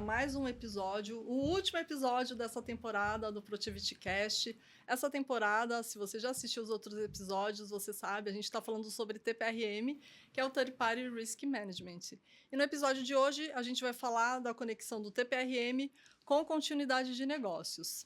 mais um episódio, o último episódio dessa temporada do Protivity Cast. Essa temporada, se você já assistiu os outros episódios, você sabe, a gente está falando sobre TPRM, que é o Third Party Risk Management. E no episódio de hoje, a gente vai falar da conexão do TPRM com continuidade de negócios.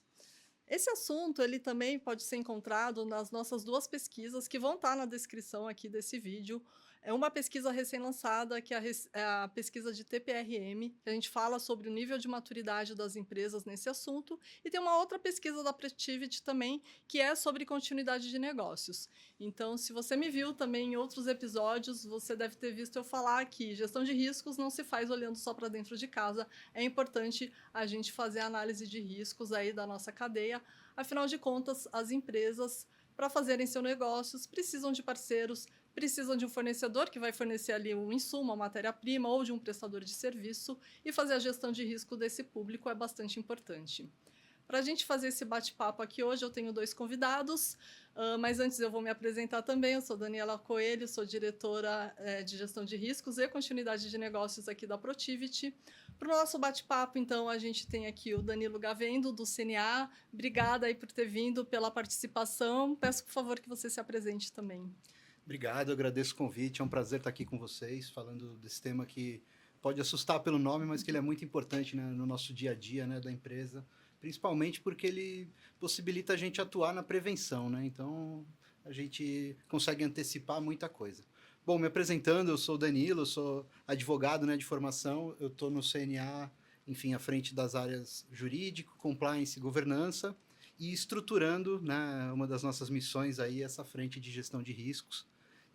Esse assunto ele também pode ser encontrado nas nossas duas pesquisas que vão estar na descrição aqui desse vídeo. É uma pesquisa recém-lançada, que é a pesquisa de TPRM, que a gente fala sobre o nível de maturidade das empresas nesse assunto, e tem uma outra pesquisa da Protivity também, que é sobre continuidade de negócios. Então, se você me viu também em outros episódios, você deve ter visto eu falar que gestão de riscos não se faz olhando só para dentro de casa, é importante a gente fazer análise de riscos aí da nossa cadeia. Afinal de contas, as empresas, para fazerem seus negócios, precisam de parceiros, precisam de um fornecedor que vai fornecer ali um insumo, uma matéria-prima, ou de um prestador de serviço, e fazer a gestão de risco desse público é bastante importante. Para a gente fazer esse bate-papo aqui hoje, eu tenho dois convidados, mas antes eu vou me apresentar também. Eu sou Daniela Coelho, sou diretora de gestão de riscos e continuidade de negócios aqui da Protivity. Para o nosso bate-papo, então, a gente tem aqui o Danilo Gavendo, do CNA. Obrigada aí por ter vindo, pela participação. Peço, por favor, que você se apresente também. Obrigado, eu agradeço o convite. É um prazer estar aqui com vocês, falando desse tema que pode assustar pelo nome, mas que ele é muito importante, né, no nosso dia a dia, né, da empresa, principalmente porque ele possibilita a gente atuar na prevenção, né? Então, a gente consegue antecipar muita coisa. Bom, me apresentando, eu sou o Danilo, eu sou advogado, né, de formação, eu estou no CNA, enfim, à frente das áreas jurídico, compliance e governança, e estruturando, né, uma das nossas missões aí, essa frente de gestão de riscos.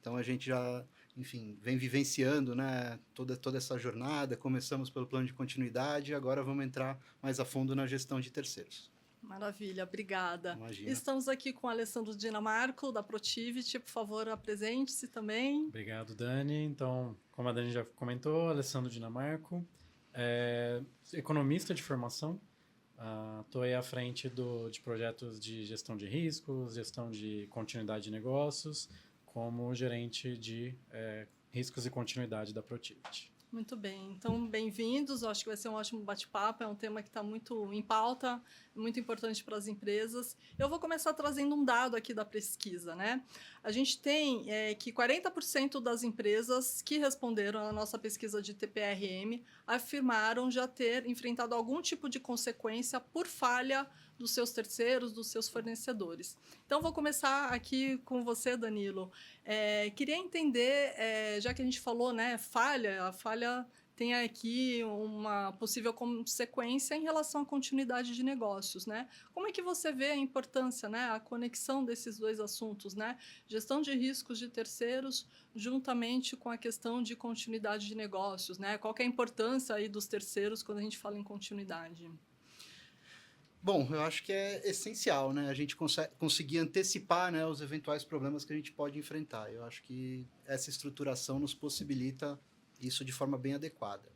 Então, a gente já, enfim, vem vivenciando, né, toda essa jornada. Começamos pelo plano de continuidade, agora vamos entrar mais a fundo na gestão de terceiros. Maravilha, obrigada. Imagina. Estamos aqui com o Alessandro Dinamarco, da Protivity. Por favor, apresente-se também. Obrigado, Dani. Então, como a Dani já comentou, Alessandro Dinamarco, economista de formação. Estou aí à frente de projetos de gestão de riscos, gestão de continuidade de negócios, como gerente de riscos e continuidade da Protivity. Muito bem, então bem-vindos, acho que vai ser um ótimo bate-papo, é um tema que está muito em pauta, muito importante para as empresas. Eu vou começar trazendo um dado aqui da pesquisa, né? A gente tem que 40% das empresas que responderam à nossa pesquisa de TPRM afirmaram já ter enfrentado algum tipo de consequência por falha dos seus terceiros, dos seus fornecedores. Então, vou começar aqui com você, Danilo. Queria entender, já que a gente falou, né, a falha tem aqui uma possível consequência em relação à continuidade de negócios, né? Como é que você vê a importância, né, a conexão desses dois assuntos, né? Gestão de riscos de terceiros juntamente com a questão de continuidade de negócios, né? Qual que é a importância aí dos terceiros quando a gente fala em continuidade? Bom, eu acho que é essencial, né? A gente conseguir antecipar, né, os eventuais problemas que a gente pode enfrentar. Eu acho que essa estruturação nos possibilita isso de forma bem adequada.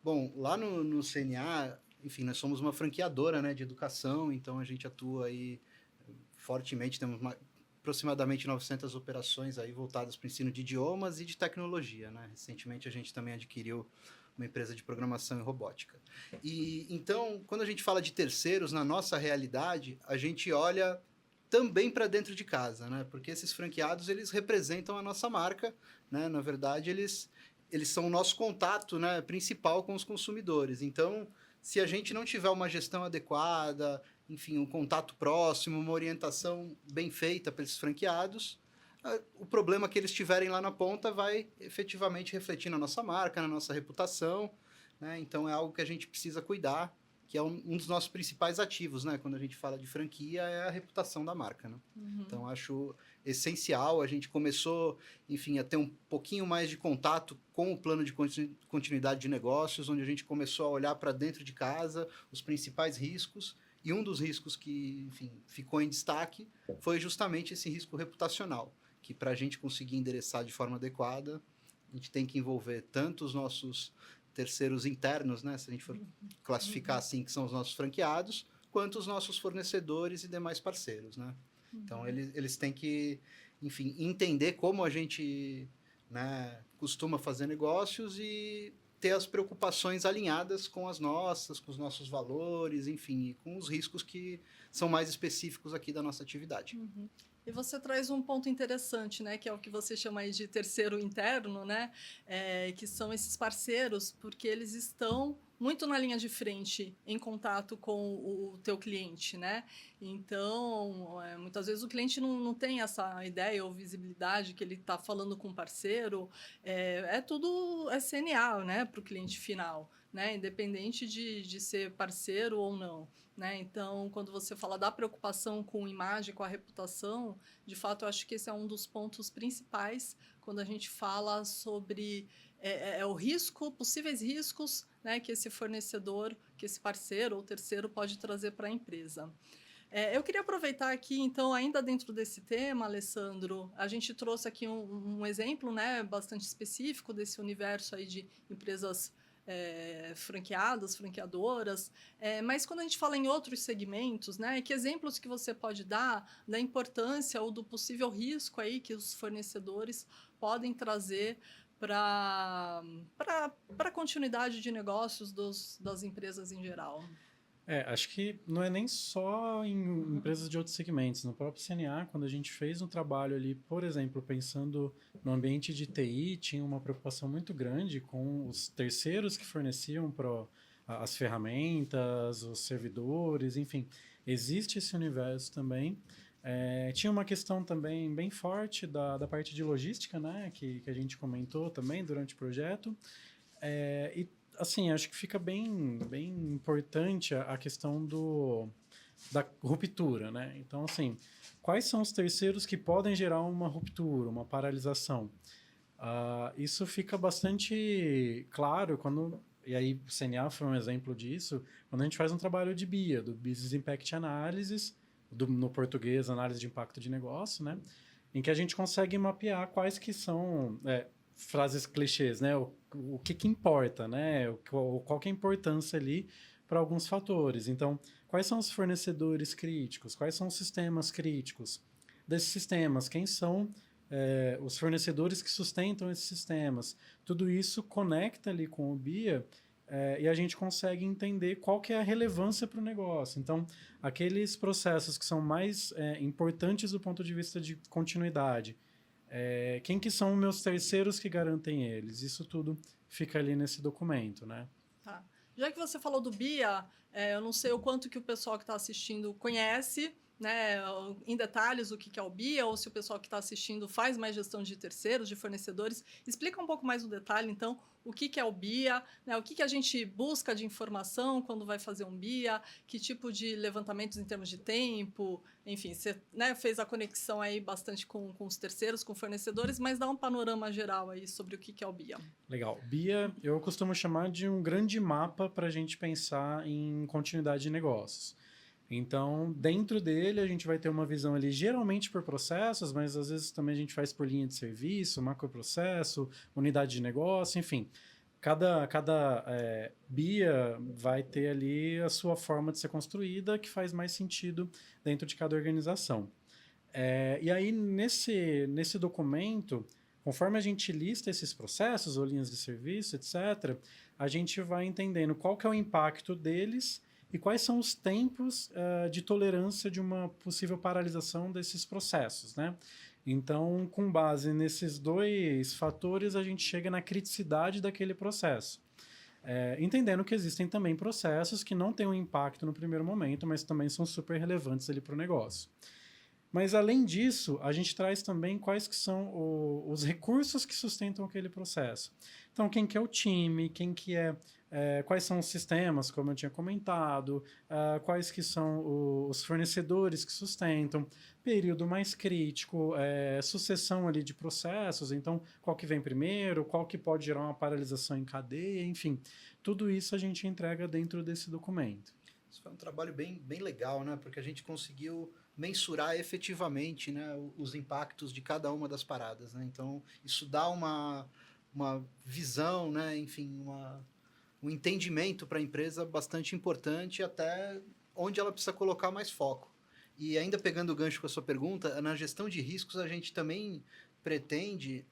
Bom, lá no CNA, enfim, nós somos uma franqueadora, né, de educação, então a gente atua aí fortemente, temos aproximadamente 900 operações aí voltadas para o ensino de idiomas e de tecnologia, né? Recentemente a gente também adquiriu uma empresa de programação e robótica. E então, quando a gente fala de terceiros, na nossa realidade, a gente olha também para dentro de casa, né? Porque esses franqueados, eles representam a nossa marca, né? Na verdade, eles são o nosso contato, né, principal com os consumidores. Então, se a gente não tiver uma gestão adequada, enfim, um contato próximo, uma orientação bem feita para esses franqueados, o problema que eles tiverem lá na ponta vai efetivamente refletir na nossa marca, na nossa reputação, né? Então é algo que a gente precisa cuidar, que é um dos nossos principais ativos, né? Quando a gente fala de franquia, é a reputação da marca, né? Então acho essencial. A gente começou, enfim, a ter um pouquinho mais de contato com o plano de continuidade de negócios, onde a gente começou a olhar para dentro de casa os principais riscos. E um dos riscos que, enfim, ficou em destaque foi justamente esse risco reputacional, que para a gente conseguir endereçar de forma adequada, a gente tem que envolver tanto os nossos terceiros internos, né, se a gente for classificar assim, que são os nossos franqueados, quanto os nossos fornecedores e demais parceiros, né? Então, eles têm que, enfim, entender como a gente, né, costuma fazer negócios e ter as preocupações alinhadas com as nossas, com os nossos valores, enfim, e com os riscos que são mais específicos aqui da nossa atividade. Uhum. E você traz um ponto interessante, né, que é o que você chama aí de terceiro interno, né, que são esses parceiros, porque eles estão muito na linha de frente, em contato com o teu cliente, né? Então, muitas vezes o cliente não tem essa ideia ou visibilidade que ele está falando com o parceiro, tudo SNA, né, para o cliente final, né, independente de ser parceiro ou não. Né? Então, quando você fala da preocupação com imagem, com a reputação, de fato, eu acho que esse é um dos pontos principais quando a gente fala sobre o risco, possíveis riscos, né, que esse fornecedor, que esse parceiro ou terceiro pode trazer para a empresa. Eu queria aproveitar aqui, então, ainda dentro desse tema, Alessandro, a gente trouxe aqui um exemplo, né, bastante específico desse universo aí de empresas franqueadas, franqueadoras, mas quando a gente fala em outros segmentos, né, que exemplos que você pode dar da importância ou do possível risco aí que os fornecedores podem trazer para a continuidade de negócios das empresas em geral? Acho que não é nem só em empresas de outros segmentos. No próprio CNA, quando a gente fez um trabalho ali, por exemplo, pensando no ambiente de TI, tinha uma preocupação muito grande com os terceiros que forneciam as ferramentas, os servidores, enfim. Existe esse universo também. Tinha uma questão também bem forte da parte de logística, né, que a gente comentou também durante o projeto. E assim, acho que fica bem importante a questão da ruptura, né? Então, assim, quais são os terceiros que podem gerar uma ruptura, uma paralisação? Isso fica bastante claro quando... E aí, o CNA foi um exemplo disso, quando a gente faz um trabalho de BIA, do Business Impact Analysis, no português, Análise de Impacto de Negócio, né? Em que a gente consegue mapear quais que são... frases clichês, né? O que importa, né? Qual que é a importância ali para alguns fatores. Então, quais são os fornecedores críticos? Quais são os sistemas críticos desses sistemas? Quem são os fornecedores que sustentam esses sistemas? Tudo isso conecta ali com o BIA e a gente consegue entender qual que é a relevância para o negócio. Então, aqueles processos que são mais importantes do ponto de vista de continuidade, quem que são meus terceiros que garantem eles? Isso tudo fica ali nesse documento, né? Tá. Já que você falou do BIA, eu não sei o quanto que o pessoal que está assistindo conhece, né, em detalhes o que é o BIA, ou se o pessoal que está assistindo faz mais gestão de terceiros, de fornecedores. Explica um pouco mais no detalhe, então, o que é o BIA, né, o que a gente busca de informação quando vai fazer um BIA, que tipo de levantamentos em termos de tempo, enfim, você, né, fez a conexão aí bastante com os terceiros, com fornecedores, mas dá um panorama geral aí sobre o que é o BIA. Legal. BIA eu costumo chamar de um grande mapa para a gente pensar em continuidade de negócios. Então, dentro dele, a gente vai ter uma visão ali, geralmente por processos, mas às vezes também a gente faz por linha de serviço, macroprocesso, unidade de negócio, enfim. Cada BIA vai ter ali a sua forma de ser construída, que faz mais sentido dentro de cada organização. E aí, nesse documento, conforme a gente lista esses processos, ou linhas de serviço, etc., a gente vai entendendo qual que é o impacto deles e quais são os tempos de tolerância de uma possível paralisação desses processos, né? Então, com base nesses dois fatores, a gente chega na criticidade daquele processo. Entendendo que existem também processos que não têm um impacto no primeiro momento, mas também são super relevantes ali para o negócio. Mas, além disso, a gente traz também quais que são os recursos que sustentam aquele processo. Então, quem que é o time, quais são os sistemas, como eu tinha comentado, quais que são os fornecedores que sustentam, período mais crítico, sucessão ali de processos, então qual que vem primeiro, qual que pode gerar uma paralisação em cadeia, enfim, tudo isso a gente entrega dentro desse documento. Isso foi um trabalho bem legal, né? Porque a gente conseguiu mensurar efetivamente, né, os impactos de cada uma das paradas, né? Então, isso dá uma visão, né, enfim, um entendimento para a empresa bastante importante, até onde ela precisa colocar mais foco. E ainda pegando o gancho com a sua pergunta, na gestão de riscos a gente também pretende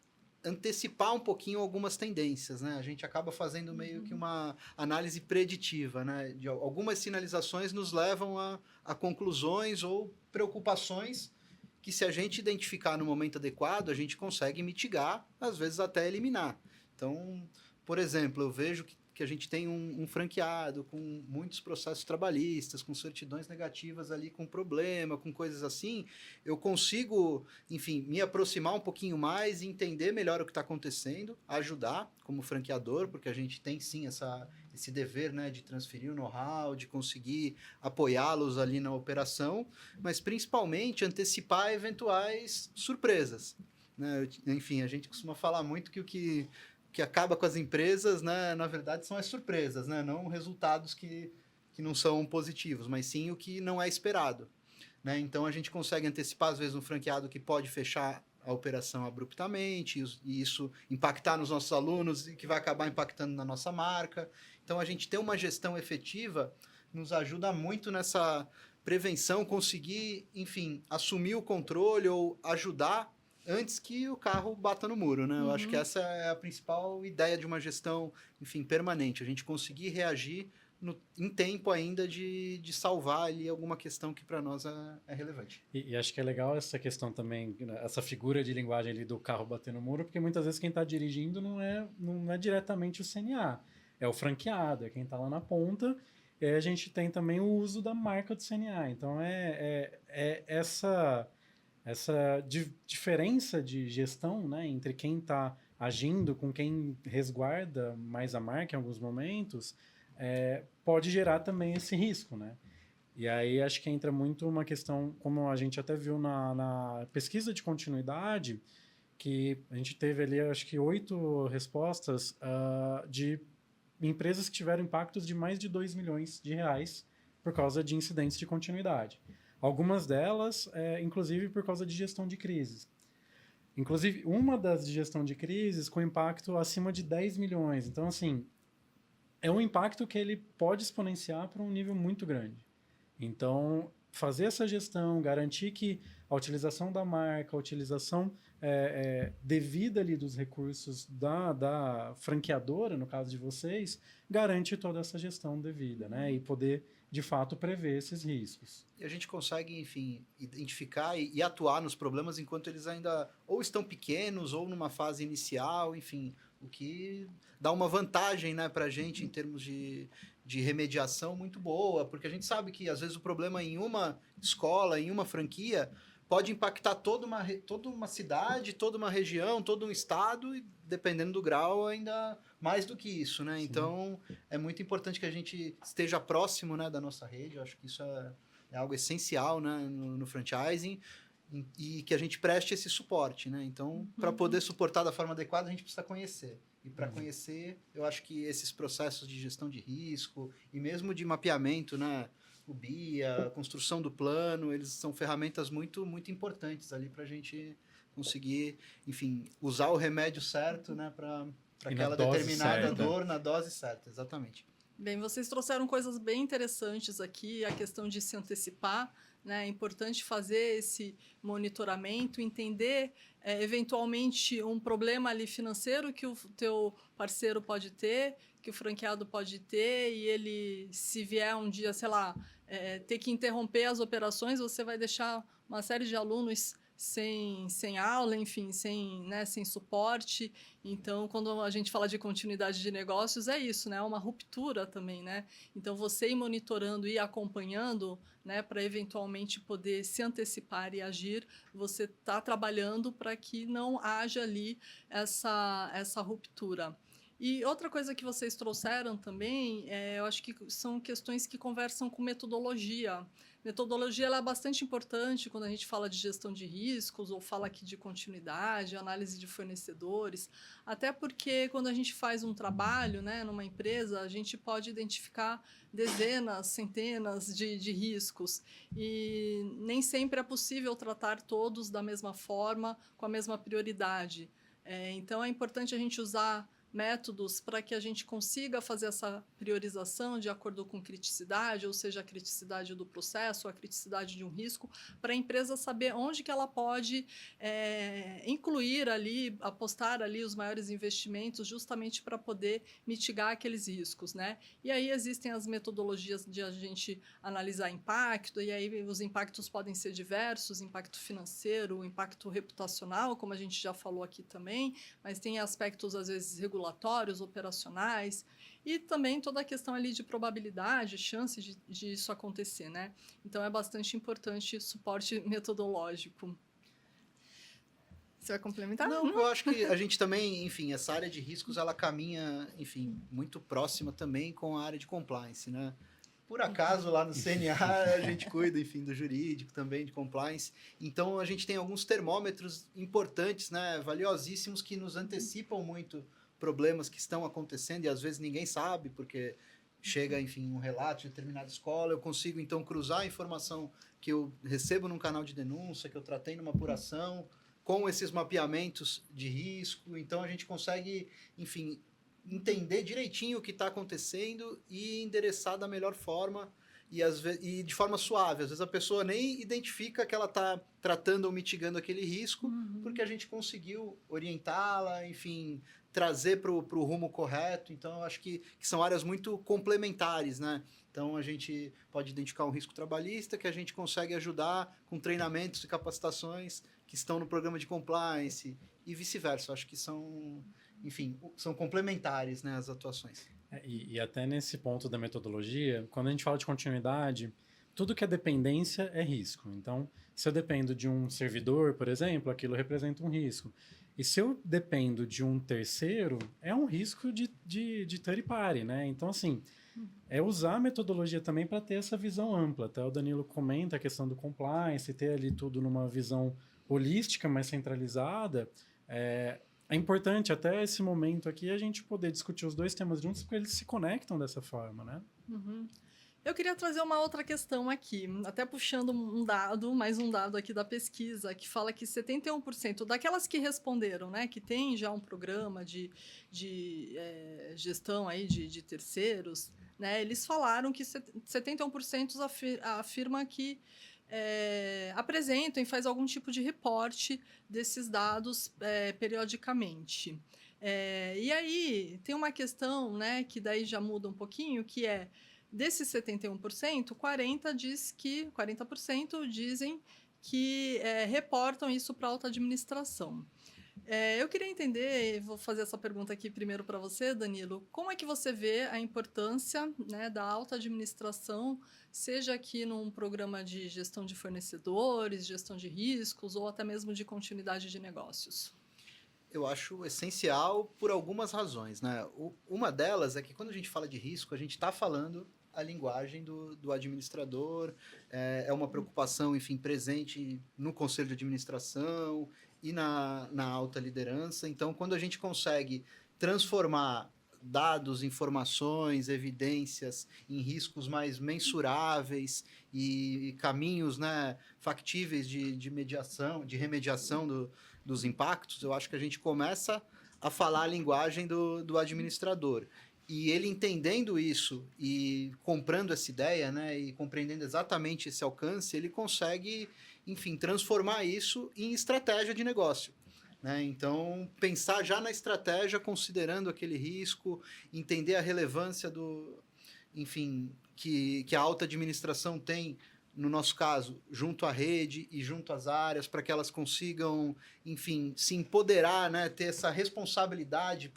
antecipar um pouquinho algumas tendências, né? A gente acaba fazendo meio que uma análise preditiva, né? De algumas sinalizações nos levam a conclusões ou preocupações que, se a gente identificar no momento adequado, a gente consegue mitigar, às vezes até eliminar. Então, por exemplo, eu vejo que a gente tem um franqueado com muitos processos trabalhistas, com certidões negativas ali, com problema, com coisas assim, eu consigo, enfim, me aproximar um pouquinho mais e entender melhor o que está acontecendo, ajudar como franqueador, porque a gente tem sim esse dever, né, de transferir o know-how, de conseguir apoiá-los ali na operação, mas principalmente antecipar eventuais surpresas, né? Enfim, a gente costuma falar muito que o que acaba com as empresas, né, na verdade, são as surpresas, né? Não resultados que não são positivos, mas sim o que não é esperado, né? Então, a gente consegue antecipar, às vezes, um franqueado que pode fechar a operação abruptamente e isso impactar nos nossos alunos e que vai acabar impactando na nossa marca. Então, a gente ter uma gestão efetiva nos ajuda muito nessa prevenção, conseguir, enfim, assumir o controle ou ajudar antes que o carro bata no muro, né? Eu acho que essa é a principal ideia de uma gestão, enfim, permanente. A gente conseguir reagir em tempo ainda de salvar ali alguma questão que para nós é relevante. E acho que é legal essa questão também, né, essa figura de linguagem ali do carro bater no muro, porque muitas vezes quem está dirigindo não é diretamente o CNA, é o franqueado, é quem está lá na ponta. E aí a gente tem também o uso da marca do CNA. Então é essa diferença de gestão, né, entre quem está agindo com quem resguarda mais a marca em alguns momentos, pode gerar também esse risco, né? E aí acho que entra muito uma questão, como a gente até viu na pesquisa de continuidade, que a gente teve ali, acho que 8 respostas de empresas que tiveram impactos de mais de 2 milhões de reais por causa de incidentes de continuidade. Algumas delas, inclusive, por causa de gestão de crises. Inclusive, uma das de gestão de crises com impacto acima de 10 milhões. Então, assim, é um impacto que ele pode exponenciar para um nível muito grande. Então, fazer essa gestão, garantir que a utilização da marca, a utilização devida ali dos recursos da franqueadora, no caso de vocês, garante toda essa gestão devida, né? E poder, de fato, prever esses riscos. E a gente consegue, enfim, identificar e atuar nos problemas enquanto eles ainda ou estão pequenos ou numa fase inicial, enfim, o que dá uma vantagem, né, para a gente em termos de remediação muito boa, porque a gente sabe que às vezes o problema em uma escola, em uma franquia, pode impactar toda uma cidade, toda uma região, todo um estado e, dependendo do grau, ainda mais do que isso, né? Sim. Então, é muito importante que a gente esteja próximo, né, da nossa rede. Eu acho que isso é algo essencial, né, no franchising e que a gente preste esse suporte, né? Então, para poder suportar da forma adequada, a gente precisa conhecer. E para conhecer, eu acho que esses processos de gestão de risco e mesmo de mapeamento, né, o BIA, a construção do plano, eles são ferramentas muito, muito importantes ali para a gente conseguir, enfim, usar o remédio certo, né, para aquela determinada dor na dose certa, exatamente. Bem, vocês trouxeram coisas bem interessantes aqui, a questão de se antecipar, né? É importante fazer esse monitoramento, entender eventualmente um problema ali financeiro que o teu parceiro pode ter, que o franqueado pode ter, e ele, se vier um dia, sei lá, ter que interromper as operações, você vai deixar uma série de alunos sem aula, enfim, sem suporte. Então, quando a gente fala de continuidade de negócios, é isso, né? É uma ruptura também, né? Então, você ir monitorando e acompanhando, né, para eventualmente poder se antecipar e agir, você está trabalhando para que não haja ali essa ruptura. E outra coisa que vocês trouxeram também, eu acho que são questões que conversam com metodologia. Metodologia ela é bastante importante quando a gente fala de gestão de riscos ou fala aqui de continuidade, análise de fornecedores, até porque quando a gente faz um trabalho, né, numa empresa, a gente pode identificar dezenas, centenas de riscos e nem sempre é possível tratar todos da mesma forma, com a mesma prioridade. Então, é importante a gente usar métodos para que a gente consiga fazer essa priorização de acordo com criticidade, ou seja, a criticidade do processo, a criticidade de um risco, para a empresa saber onde que ela pode incluir ali, apostar ali os maiores investimentos justamente para poder mitigar aqueles riscos, né? E aí existem as metodologias de a gente analisar impacto, e aí os impactos podem ser diversos, impacto financeiro, impacto reputacional, como a gente já falou aqui também, mas tem aspectos, às vezes, regulatórios, operacionais, e também toda a questão ali de probabilidade, chance de isso acontecer, né? Então, é bastante importante suporte metodológico. Você vai complementar? Não, eu acho que a gente também, enfim, essa área de riscos, ela caminha, enfim, muito próxima também com a área de compliance, né? Por acaso, lá no CNA, a gente cuida, enfim, do jurídico também, de compliance. Então, a gente tem alguns termômetros importantes, né, valiosíssimos, que nos antecipam muito problemas que estão acontecendo e às vezes ninguém sabe, porque chega, enfim, um relato de determinada escola, eu consigo, então, cruzar a informação que eu recebo num canal de denúncia, que eu tratei numa apuração, com esses mapeamentos de risco. Então, a gente consegue, enfim, entender direitinho o que está acontecendo e endereçar da melhor forma e de forma suave. Às vezes a pessoa nem identifica que ela está tratando ou mitigando aquele risco, porque a gente conseguiu orientá-la, enfim, trazer para o rumo correto. Então, eu acho que são áreas muito complementares, né? Então, a gente pode identificar um risco trabalhista que a gente consegue ajudar com treinamentos e capacitações que estão no programa de compliance e vice-versa. Eu acho que são, enfim, são complementares, né, as atuações. E até nesse ponto da metodologia, quando a gente fala de continuidade, tudo que é dependência é risco. Então, se eu dependo de um servidor, por exemplo, aquilo representa um risco. E se eu dependo de um terceiro, é um risco de third party, né? Então, assim, é usar a metodologia também para ter essa visão ampla. Até o Danilo comenta a questão do compliance, ter ali tudo numa visão holística, mais centralizada. É importante até esse momento aqui a gente poder discutir os dois temas juntos, porque eles se conectam dessa forma, né? Uhum. Eu queria trazer uma outra questão aqui, até puxando mais um dado aqui da pesquisa, que fala que 71% daquelas que responderam, né, que tem já um programa de gestão aí de terceiros, né, eles falaram que 71% afirma que apresentam e faz algum tipo de reporte desses dados periodicamente. E aí tem uma questão, né, que daí já muda um pouquinho, que é desses 71%, 40% dizem que reportam isso para a alta administração. Eu queria entender, vou fazer essa pergunta aqui primeiro para você, Danilo, como é que você vê a importância, né, da alta administração, seja aqui num programa de gestão de fornecedores, gestão de riscos ou até mesmo de continuidade de negócios? Eu acho essencial por algumas razões, né? Uma delas é que quando a gente fala de risco, a gente está falando a linguagem do administrador, é uma preocupação, enfim, presente no conselho de administração e na alta liderança. Então, quando a gente consegue transformar dados, informações, evidências em riscos mais mensuráveis e caminhos, né, factíveis de mediação, de remediação dos impactos, eu acho que a gente começa a falar a linguagem do administrador. E ele entendendo isso e comprando essa ideia, né, e compreendendo exatamente esse alcance, ele consegue, enfim, transformar isso em estratégia de negócio, né? Então, pensar já na estratégia, considerando aquele risco, entender a relevância enfim, que a alta administração tem, no nosso caso, junto à rede e junto às áreas, para que elas consigam, enfim, se empoderar, né, ter essa responsabilidade,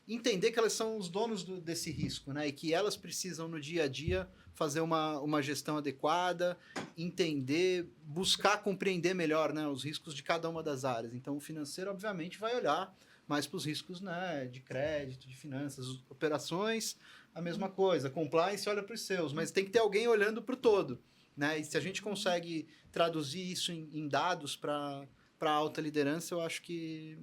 entender que elas são os donos desse risco, né, e que elas precisam, no dia a dia, fazer uma gestão adequada, entender, buscar compreender melhor, né, os riscos de cada uma das áreas. Então, o financeiro, obviamente, vai olhar mais para os riscos, né, de crédito, de finanças, operações, a mesma coisa. Compliance olha para os seus, mas tem que ter alguém olhando para o todo, né? E se a gente consegue traduzir isso em dados para a alta liderança, eu acho que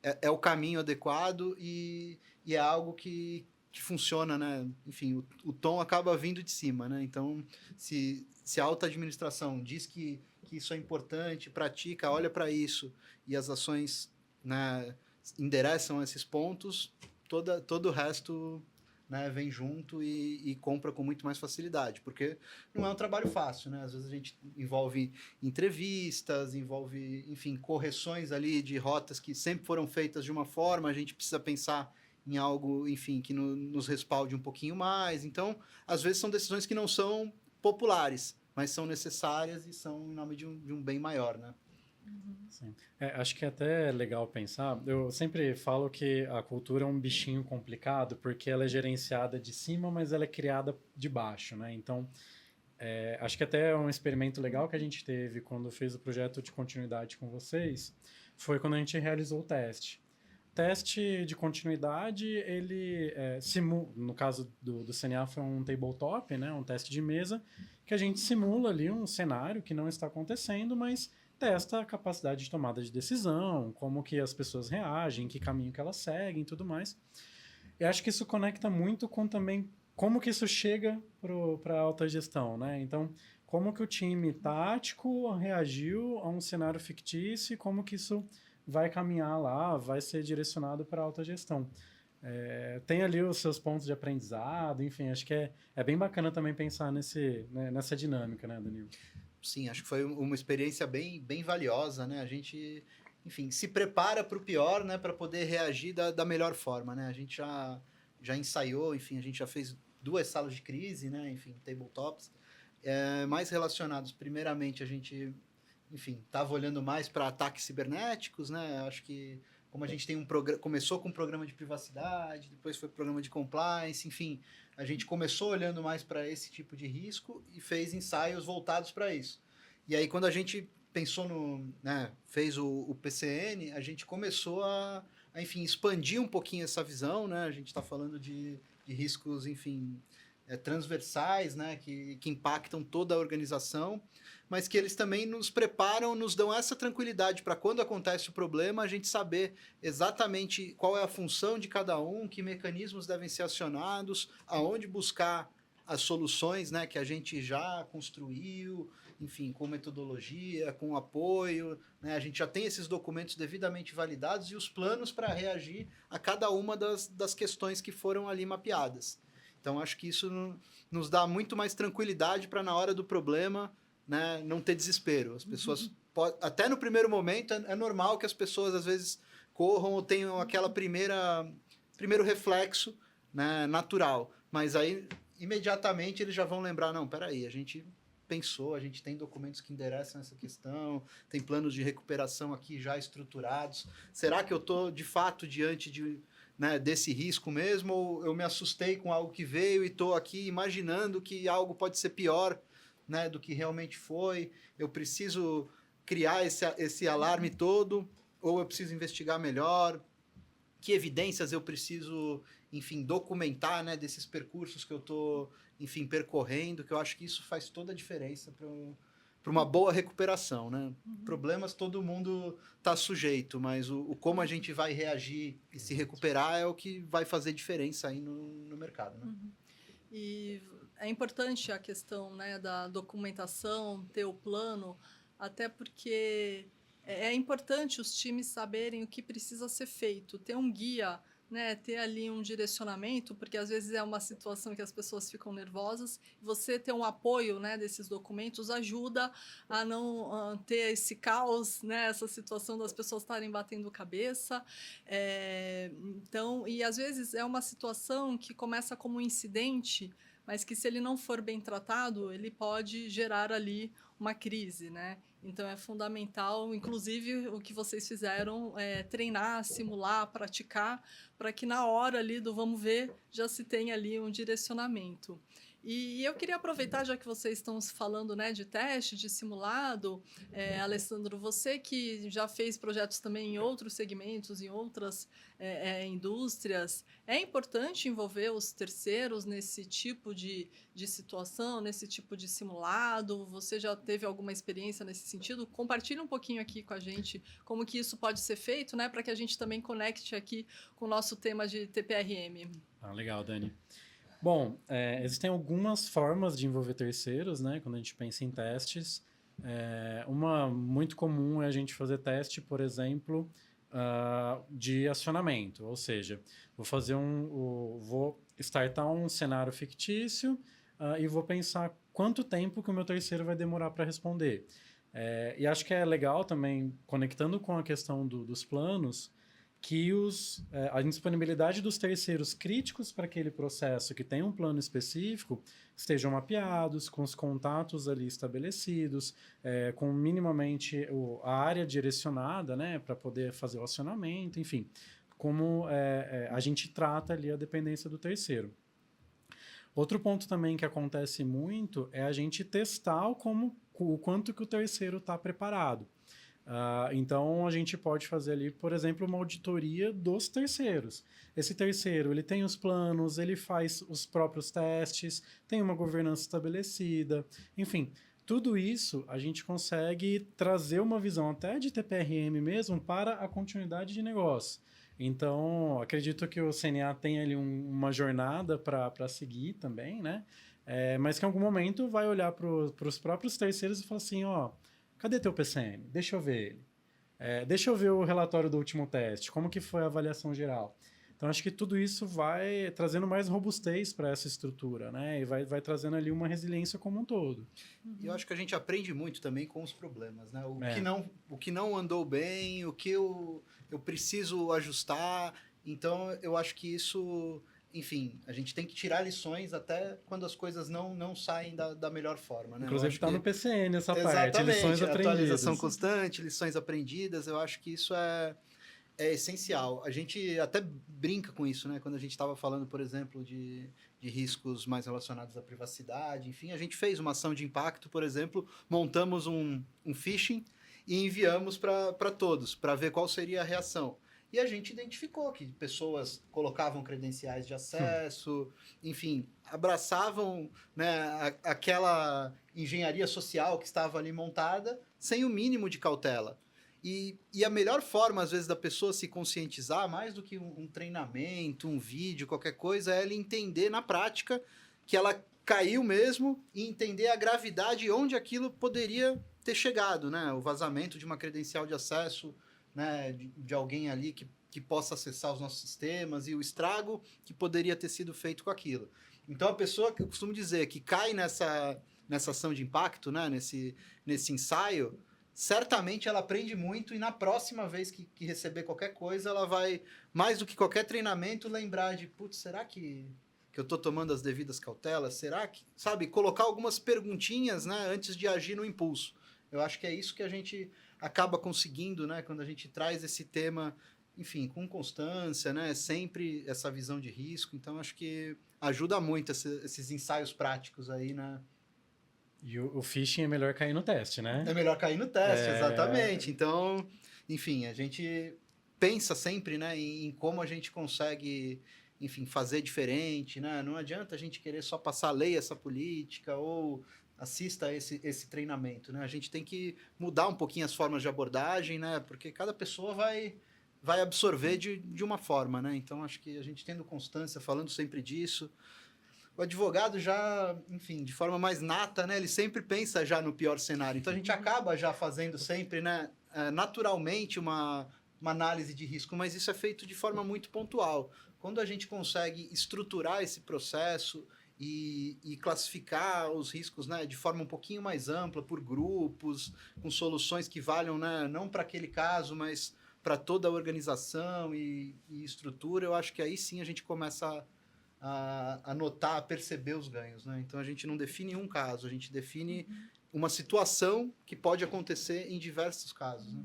é o caminho adequado e é algo que funciona, né? Enfim, o tom acaba vindo de cima, né? Então, se a alta administração diz que isso é importante, pratica, olha para isso e as ações, né, endereçam esses pontos, todo o resto, né, vem junto e compra com muito mais facilidade, porque não é um trabalho fácil, né? Às vezes a gente envolve entrevistas, envolve, enfim, correções ali de rotas que sempre foram feitas de uma forma, a gente precisa pensar em algo, enfim, que nos respalde um pouquinho mais. Então, às vezes são decisões que não são populares, mas são necessárias e são em nome de um bem maior, né? Sim. Acho que é até legal pensar. Eu sempre falo que a cultura é um bichinho complicado porque ela é gerenciada de cima, mas ela é criada de baixo, né? Então, acho que até um experimento legal que a gente teve quando fez o projeto de continuidade com vocês foi quando a gente realizou o teste. Teste de continuidade, ele no caso do CNA foi um tabletop, né? Um teste de mesa, que a gente simula ali um cenário que não está acontecendo, mas testa a capacidade de tomada de decisão, como que as pessoas reagem, que caminho que elas seguem e tudo mais. Eu acho que isso conecta muito com também como que isso chega para a alta gestão, né? Então, como que o time tático reagiu a um cenário fictício e como que isso vai caminhar lá, vai ser direcionado para a alta gestão. Tem ali os seus pontos de aprendizado, enfim, acho que é bem bacana também pensar nessa dinâmica, né, Danilo? Sim, acho que foi uma experiência bem valiosa, né? A gente, enfim, se prepara para o pior, né? Para poder reagir da melhor forma, né? A gente já ensaiou, enfim, a gente já fez 2 salas de crise, né? Enfim, tabletops, mais relacionados. Primeiramente, a gente, enfim, estava olhando mais para ataques cibernéticos, né? Acho que como a gente tem começou com um programa de privacidade, depois foi programa de compliance, enfim, a gente começou olhando mais para esse tipo de risco e fez ensaios voltados para isso. E aí, quando a gente pensou fez o PCN, a gente começou enfim, expandir um pouquinho essa visão, né? A gente está falando de riscos, enfim, transversais, né? Que impactam toda a organização, mas que eles também nos preparam, nos dão essa tranquilidade para quando acontece o problema, a gente saber exatamente qual é a função de cada um, que mecanismos devem ser acionados, aonde buscar as soluções, né, que a gente já construiu, enfim, com metodologia, com apoio, né, a gente já tem esses documentos devidamente validados e os planos para reagir a cada uma das questões que foram ali mapeadas. Então, acho que isso nos dá muito mais tranquilidade para, na hora do problema, né, não ter desespero. As pessoas, até no primeiro momento, é normal que as pessoas, às vezes, corram ou tenham aquela primeiro reflexo, né, natural. Mas aí, imediatamente, eles já vão lembrar, não, peraí, a gente pensou, a gente tem documentos que endereçam essa questão, tem planos de recuperação aqui já estruturados. Será que eu estou, de fato, diante desse risco mesmo, ou eu me assustei com algo que veio e estou aqui imaginando que algo pode ser pior, né, do que realmente foi? Eu preciso criar esse alarme todo, ou eu preciso investigar melhor? Que evidências eu preciso, enfim, documentar, né, desses percursos que eu estou, enfim, percorrendo, que eu acho que isso faz toda a diferença para uma boa recuperação, né? Problemas todo mundo está sujeito, mas o como a gente vai reagir e se recuperar é o que vai fazer diferença aí no mercado, né? E é importante a questão, né, da documentação, ter o plano, até porque é importante os times saberem o que precisa ser feito, ter um guia, né, ter ali um direcionamento, porque às vezes é uma situação que as pessoas ficam nervosas. Você ter um apoio, né, desses documentos ajuda a não ter esse caos, né, essa situação das pessoas estarem batendo cabeça. Então, e às vezes é uma situação que começa como um incidente, mas que se ele não for bem tratado, ele pode gerar ali uma crise, né? Então é fundamental, inclusive o que vocês fizeram, treinar, simular, praticar, para que na hora ali do vamos ver já se tenha ali um direcionamento. E eu queria aproveitar, já que vocês estão falando, né, de teste, de simulado, Alessandro, você que já fez projetos também em outros segmentos, em outras indústrias, é importante envolver os terceiros nesse tipo de situação, nesse tipo de simulado? Você já teve alguma experiência nesse sentido? Compartilhe um pouquinho aqui com a gente como que isso pode ser feito, né, para que a gente também conecte aqui com o nosso tema de TPRM. Legal, Dani. Bom, existem algumas formas de envolver terceiros, né, quando a gente pensa em testes. Uma muito comum é a gente fazer teste, por exemplo, de acionamento, ou seja, vou startar um cenário fictício e vou pensar quanto tempo que o meu terceiro vai demorar para responder. E acho que é legal também, conectando com a questão dos planos, que a disponibilidade dos terceiros críticos para aquele processo que tem um plano específico estejam mapeados, com os contatos ali estabelecidos, com minimamente a área direcionada, né, para poder fazer o acionamento, enfim, como a gente trata ali a dependência do terceiro. Outro ponto também que acontece muito é a gente testar o quanto que o terceiro está preparado. Então, a gente pode fazer ali, por exemplo, uma auditoria dos terceiros. Esse terceiro, ele tem os planos, ele faz os próprios testes, tem uma governança estabelecida, enfim, tudo isso a gente consegue trazer uma visão até de TPRM mesmo para a continuidade de negócio. Então, acredito que o CNA tem ali uma jornada para seguir também, né? Mas que em algum momento vai olhar para os próprios terceiros e falar assim, ó, cadê teu PCM? Deixa eu ver ele. Deixa eu ver o relatório do último teste. Como que foi a avaliação geral? Então, acho que tudo isso vai trazendo mais robustez para essa estrutura, né? E vai trazendo ali uma resiliência como um todo. E eu acho que a gente aprende muito também com os problemas, né? O que não andou bem, o que eu preciso ajustar. Então, eu acho que isso... Enfim, a gente tem que tirar lições até quando as coisas não saem da melhor forma, né? Inclusive está no PCN essa parte, lições aprendidas. Atualização constante, lições aprendidas, eu acho que isso é essencial. A gente até brinca com isso, né? Quando a gente estava falando, por exemplo, de riscos mais relacionados à privacidade, enfim, a gente fez uma ação de impacto, por exemplo, montamos um phishing e enviamos para todos, para ver qual seria a reação. E a gente identificou que pessoas colocavam credenciais de acesso, enfim, abraçavam, né, aquela engenharia social que estava ali montada sem o mínimo de cautela. E a melhor forma, às vezes, da pessoa se conscientizar, mais do que um treinamento, um vídeo, qualquer coisa, é ela entender na prática que ela caiu mesmo e entender a gravidade e onde aquilo poderia ter chegado, né? O vazamento de uma credencial de acesso, né, de alguém ali que possa acessar os nossos sistemas e o estrago que poderia ter sido feito com aquilo. Então, a pessoa que eu costumo dizer que cai nessa ação de impacto, né, nesse ensaio, certamente ela aprende muito e na próxima vez que receber qualquer coisa, ela vai, mais do que qualquer treinamento, lembrar de, putz, será que eu estou tomando as devidas cautelas? Será que, sabe, colocar algumas perguntinhas, né, antes de agir no impulso. Eu acho que é isso que a gente acaba conseguindo, né, quando a gente traz esse tema, enfim, com constância, né, sempre essa visão de risco. Então, acho que ajuda muito esses ensaios práticos aí, né. E o phishing é melhor cair no teste, né? É melhor cair no teste, exatamente. Então, enfim, a gente pensa sempre, né, em como a gente consegue, enfim, fazer diferente, né? Não adianta a gente querer só passar lei essa política ou assista esse treinamento, né? A gente tem que mudar um pouquinho as formas de abordagem, né? Porque cada pessoa vai absorver de uma forma, né? Então, acho que a gente tendo constância, falando sempre disso, o advogado já, enfim, de forma mais nata, né? Ele sempre pensa já no pior cenário. Então, a gente acaba já fazendo sempre, né, naturalmente uma análise de risco, mas isso é feito de forma muito pontual. Quando a gente consegue estruturar esse processo e classificar os riscos, né, de forma um pouquinho mais ampla, por grupos, com soluções que valham, né, não para aquele caso, mas para toda a organização e estrutura, eu acho que aí sim a gente começa a notar, a perceber os ganhos, né? Então, a gente não define um caso, a gente define uma situação que pode acontecer em diversos casos, né?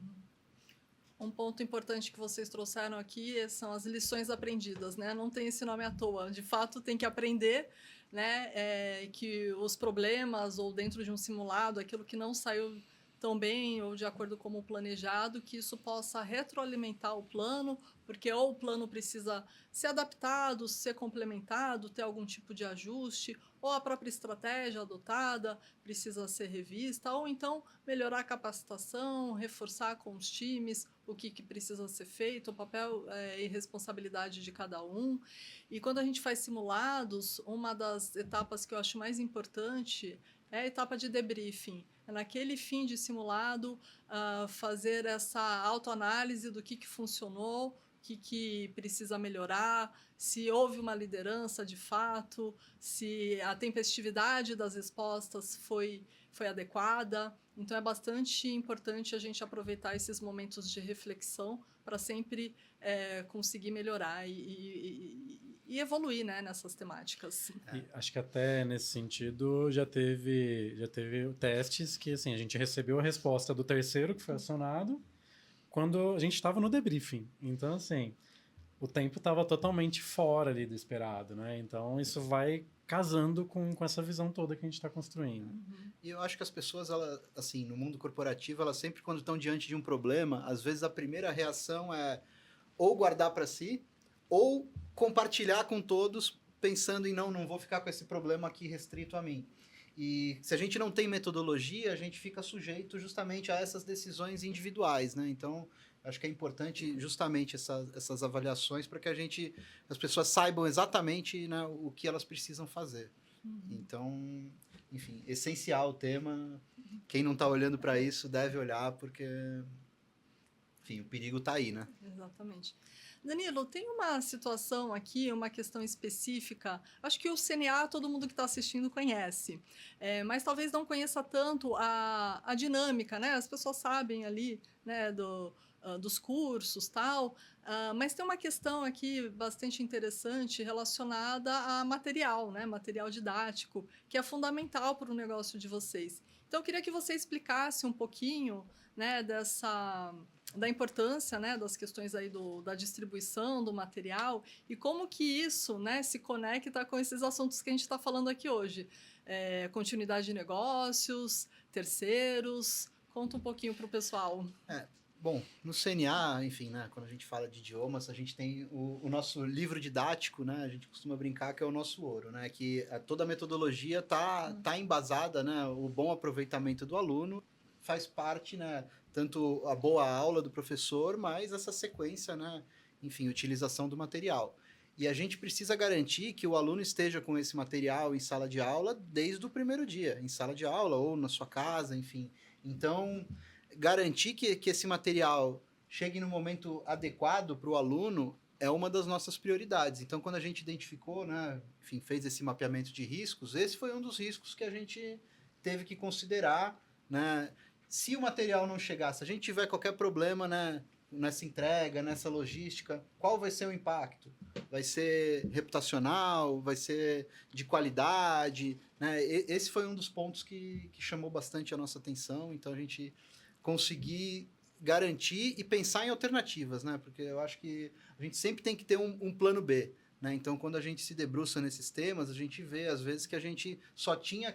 Um ponto importante que vocês trouxeram aqui são as lições aprendidas, né? Não tem esse nome à toa. De fato, tem que aprender, né? Que os problemas ou dentro de um simulado, aquilo que não saiu tão bem ou de acordo com o planejado, que isso possa retroalimentar o plano, porque ou o plano precisa ser adaptado, ser complementado, ter algum tipo de ajuste, ou a própria estratégia adotada precisa ser revista, ou então melhorar a capacitação, reforçar com os times o que precisa ser feito, o papel e responsabilidade de cada um. E quando a gente faz simulados, uma das etapas que eu acho mais importante é a etapa de debriefing. é naquele fim de simulado, fazer essa autoanálise do que funcionou, o que precisa melhorar, se houve uma liderança de fato, se a tempestividade das respostas foi adequada. Então, é bastante importante a gente aproveitar esses momentos de reflexão para sempre conseguir melhorar e evoluir, né, nessas temáticas. E acho que até nesse sentido já teve testes que assim, a gente recebeu a resposta do terceiro que foi acionado quando a gente estava no debriefing. Então, assim, o tempo estava totalmente fora ali do esperado, né? Então, isso vai casando com essa visão toda que a gente está construindo. E eu acho que as pessoas, assim, no mundo corporativo, elas sempre, quando estão diante de um problema, às vezes a primeira reação é ou guardar para si, ou compartilhar com todos, pensando em não vou ficar com esse problema aqui restrito a mim. E se a gente não tem metodologia, a gente fica sujeito justamente a essas decisões individuais, né? Então, acho que é importante justamente essas avaliações para que as pessoas saibam exatamente, né, o que elas precisam fazer. Então, enfim, essencial o tema. Quem não está olhando para isso deve olhar, porque, enfim, o perigo está aí, né? Exatamente. Danilo, tem uma situação aqui, uma questão específica. Acho que o CNA todo mundo que está assistindo conhece, mas talvez não conheça tanto a dinâmica, né? As pessoas sabem ali, né, dos cursos, tal, mas tem uma questão aqui bastante interessante relacionada a material, né? Material didático, que é fundamental para o negócio de vocês. Então, eu queria que você explicasse um pouquinho, né, da importância, né, das questões aí da distribuição do material e como que isso, né, se conecta com esses assuntos que a gente está falando aqui hoje. Continuidade de negócios, terceiros. Conta um pouquinho para o pessoal. Bom, no CNA, enfim, né, quando a gente fala de idiomas, a gente tem o nosso livro didático, né, a gente costuma brincar que é o nosso ouro, né, que toda a metodologia tá embasada, né, o bom aproveitamento do aluno faz parte, né, tanto a boa aula do professor, mas essa sequência, né, enfim, utilização do material. E a gente precisa garantir que o aluno esteja com esse material em sala de aula desde o primeiro dia, em sala de aula ou na sua casa, enfim. Então, garantir que esse material chegue no momento adequado para o aluno é uma das nossas prioridades. Então, quando a gente identificou, né, enfim, fez esse mapeamento de riscos, esse foi um dos riscos que a gente teve que considerar, né? Se o material não chegar, se a gente tiver qualquer problema, né, nessa entrega, nessa logística, qual vai ser o impacto? Vai ser reputacional? Vai ser de qualidade? Né? Esse foi um dos pontos que chamou bastante a nossa atenção. Então, a gente conseguir garantir e pensar em alternativas, né? Porque eu acho que a gente sempre tem que ter um plano B. Né? Então, quando a gente se debruça nesses temas, a gente vê, às vezes, que a gente só tinha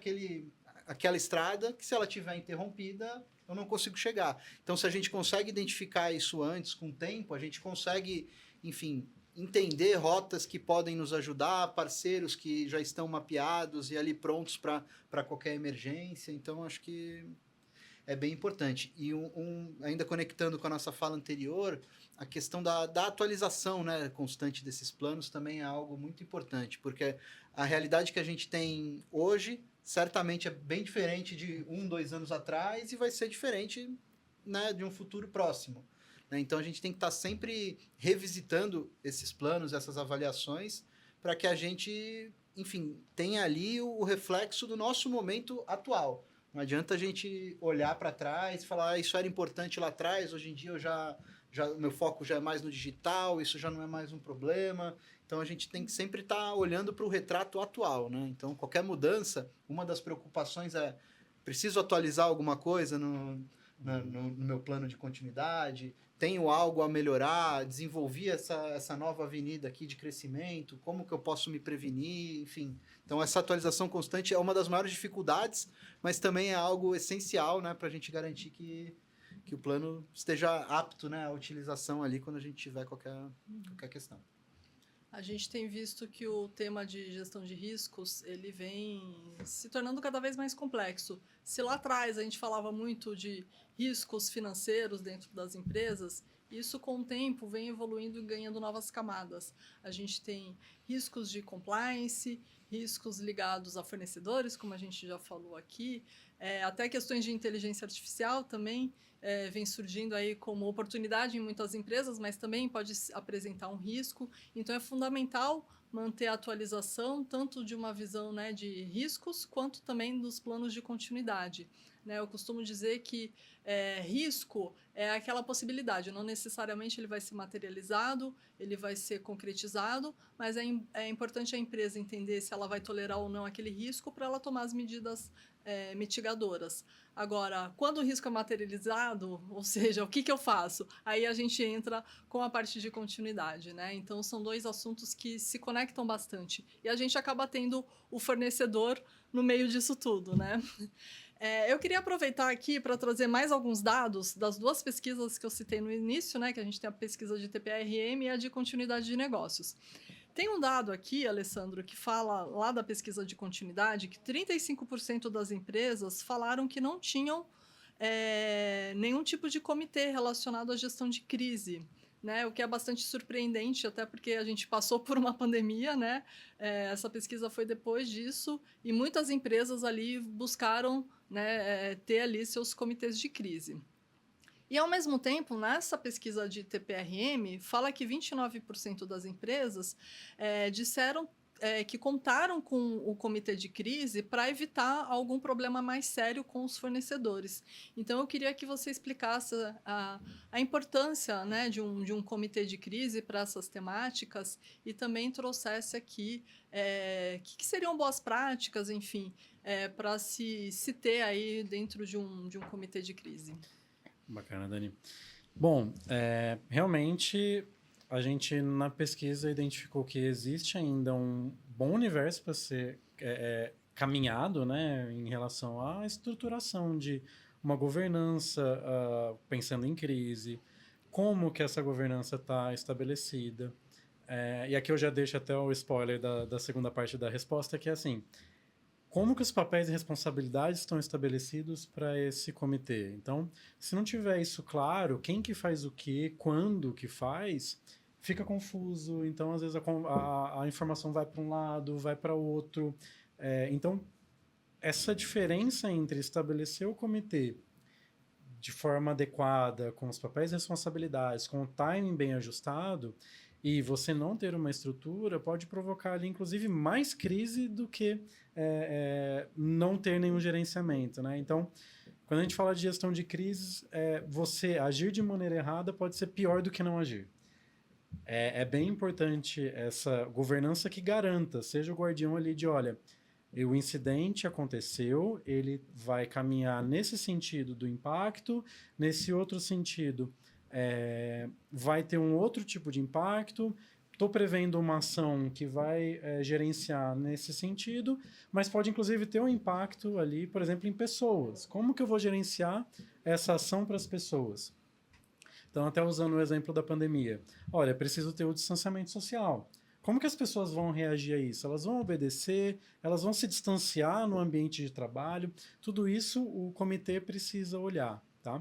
aquela estrada que, se ela tiver interrompida, eu não consigo chegar. Então, se a gente consegue identificar isso antes, com o tempo, a gente consegue, enfim, entender rotas que podem nos ajudar, parceiros que já estão mapeados e ali prontos para qualquer emergência. Então, acho que é bem importante. E ainda conectando com a nossa fala anterior, a questão da atualização, né, constante desses planos também é algo muito importante, porque a realidade que a gente tem hoje certamente é bem diferente de 2 anos atrás e vai ser diferente, né, de um futuro próximo. Né? Então, a gente tem que estar sempre revisitando esses planos, essas avaliações, para que a gente, enfim, tenha ali o reflexo do nosso momento atual. Não adianta a gente olhar para trás e falar, isso era importante lá atrás, hoje em dia meu foco já é mais no digital, isso já não é mais um problema. Então, a gente tem que sempre estar olhando para o retrato atual, né? Então, qualquer mudança, uma das preocupações é, preciso atualizar alguma coisa no meu plano de continuidade? Tenho algo a melhorar? Desenvolvi essa nova avenida aqui de crescimento? Como que eu posso me prevenir? Enfim, então essa atualização constante é uma das maiores dificuldades, mas também é algo essencial, né, para a gente garantir que o plano esteja apto, né, à utilização ali quando a gente tiver qualquer questão. A gente tem visto que o tema de gestão de riscos, ele vem se tornando cada vez mais complexo. Se lá atrás a gente falava muito de riscos financeiros dentro das empresas, Isso, com o tempo, vem evoluindo e ganhando novas camadas. A gente tem riscos de compliance, riscos ligados a fornecedores, como a gente já falou aqui, até questões de inteligência artificial também vem surgindo aí como oportunidade em muitas empresas, mas também pode apresentar um risco. Então, é fundamental manter a atualização, tanto de uma visão, né, de riscos, quanto também dos planos de continuidade. Né, eu costumo dizer que risco é aquela possibilidade, não necessariamente ele vai ser materializado, ele vai ser concretizado, mas é importante a empresa entender se ela vai tolerar ou não aquele risco para ela tomar as medidas mitigadoras. Agora, quando o risco é materializado, ou seja, o que eu faço? Aí a gente entra com a parte de continuidade, né? Então, são dois assuntos que se conectam bastante. E a gente acaba tendo o fornecedor no meio disso tudo, né? Eu queria aproveitar aqui para trazer mais alguns dados das duas pesquisas que eu citei no início, né? Que a gente tem a pesquisa de TPRM e a de continuidade de negócios. Tem um dado aqui, Alessandro, que fala lá da pesquisa de continuidade que 35% das empresas falaram que não tinham nenhum tipo de comitê relacionado à gestão de crise. Né, o que é bastante surpreendente, até porque a gente passou por uma pandemia, né? Essa pesquisa foi depois disso e muitas empresas ali buscaram, né, ter ali seus comitês de crise. E, ao mesmo tempo, nessa pesquisa de TPRM, fala que 29% das empresas disseram que contaram com o comitê de crise para evitar algum problema mais sério com os fornecedores. Então, eu queria que você explicasse a importância, né, de um comitê de crise para essas temáticas e também trouxesse aqui que seriam boas práticas, enfim, para se ter aí dentro de um comitê de crise. Bacana, Dani. Bom, realmente a gente na pesquisa identificou que existe ainda um bom universo para ser caminhado, né, em relação à estruturação de uma governança pensando em crise, como que essa governança está estabelecida. E aqui eu já deixo até o spoiler da segunda parte da resposta, que é assim: como que os papéis e responsabilidades estão estabelecidos para esse comitê? Então, se não tiver isso claro, quem que faz o quê, quando que faz, fica confuso. Então, às vezes, a informação vai para um lado, vai para outro. Então, essa diferença entre estabelecer o comitê de forma adequada, com os papéis e responsabilidades, com o timing bem ajustado, e você não ter uma estrutura pode provocar ali, inclusive, mais crise do que não ter nenhum gerenciamento, né? Então, quando a gente fala de gestão de crises, você agir de maneira errada pode ser pior do que não agir. É bem importante essa governança que garanta, seja o guardião ali de, olha, o incidente aconteceu, ele vai caminhar nesse sentido do impacto, nesse outro sentido vai ter um outro tipo de impacto, estou prevendo uma ação que vai gerenciar nesse sentido, mas pode inclusive ter um impacto ali, por exemplo, em pessoas. Como que eu vou gerenciar essa ação para as pessoas? Então, até usando o exemplo da pandemia. Olha, preciso ter o distanciamento social. Como que as pessoas vão reagir a isso? Elas vão obedecer? Elas vão se distanciar no ambiente de trabalho? Tudo isso o comitê precisa olhar, tá?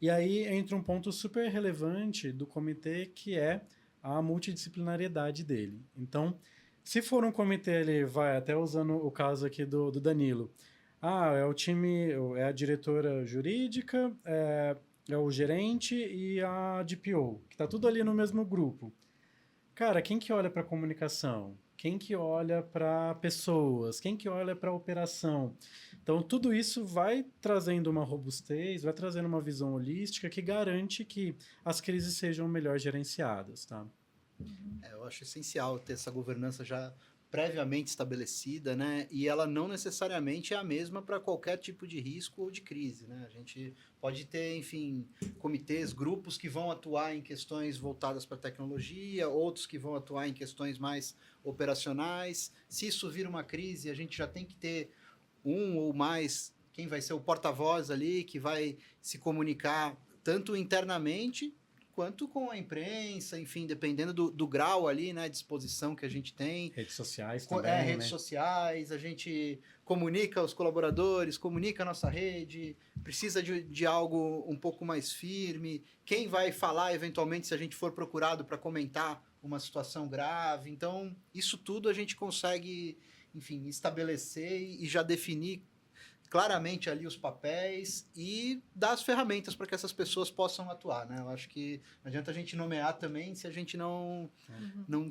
E aí entra um ponto super relevante do comitê, que é a multidisciplinariedade dele. Então, se for um comitê, ele vai, até usando o caso aqui do Danilo, é o time, é a diretora jurídica, é o gerente e a DPO, que está tudo ali no mesmo grupo. Cara, quem que olha para comunicação? Quem que olha para pessoas? Quem que olha para operação? Então, tudo isso vai trazendo uma robustez, vai trazendo uma visão holística que garante que as crises sejam melhor gerenciadas, tá? Eu acho essencial ter essa governança já previamente estabelecida, né? E ela não necessariamente é a mesma para qualquer tipo de risco ou de crise, né? A gente pode ter, enfim, comitês, grupos que vão atuar em questões voltadas para tecnologia, outros que vão atuar em questões mais operacionais. Se isso vir uma crise, a gente já tem que ter um ou mais, quem vai ser o porta-voz ali, que vai se comunicar tanto internamente quanto com a imprensa, enfim, dependendo do grau ali, né, de exposição que a gente tem. Redes sociais também, Redes sociais, a gente comunica os colaboradores, comunica a nossa rede, precisa de algo um pouco mais firme. Quem vai falar, eventualmente, se a gente for procurado para comentar uma situação grave. Então, isso tudo a gente consegue, enfim, estabelecer e já definir claramente ali os papéis e dar as ferramentas para que essas pessoas possam atuar, né? Eu acho que não adianta a gente nomear também se a gente não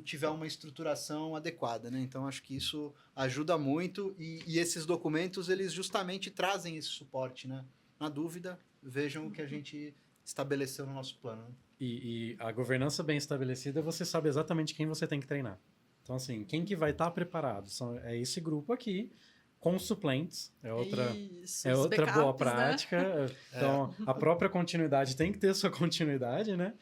tiver uma estruturação adequada, né? Então, acho que isso ajuda muito e esses documentos, eles justamente trazem esse suporte, né? Na dúvida, vejam o que a gente estabeleceu no nosso plano. Né? E a governança bem estabelecida, você sabe exatamente quem você tem que treinar. Então, assim, quem que vai estar preparado? É esse grupo aqui, com suplentes, é outra backups, boa prática. Né? Então, a própria continuidade tem que ter sua continuidade, né?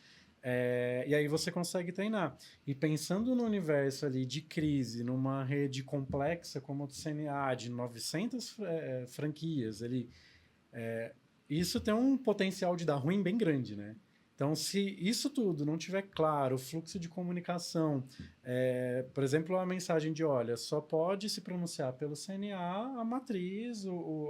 E aí você consegue treinar. E pensando no universo ali de crise, numa rede complexa como a do CNA, de 900 franquias, isso tem um potencial de dar ruim bem grande, né? Então, se isso tudo não tiver claro, o fluxo de comunicação, por exemplo, a mensagem de, olha, só pode se pronunciar pelo CNA, a matriz,